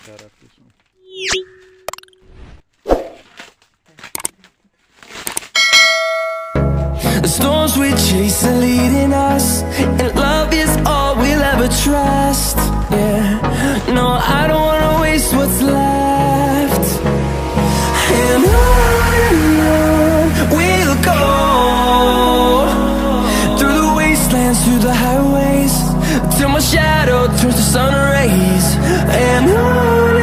yarattı son. The storms we chase are leading us, and love is all we'll ever trust. Yeah, no, I don't wanna waste what's left. And on we'll go, through the wastelands, through the highways, till my shadow turns to sun rays. And on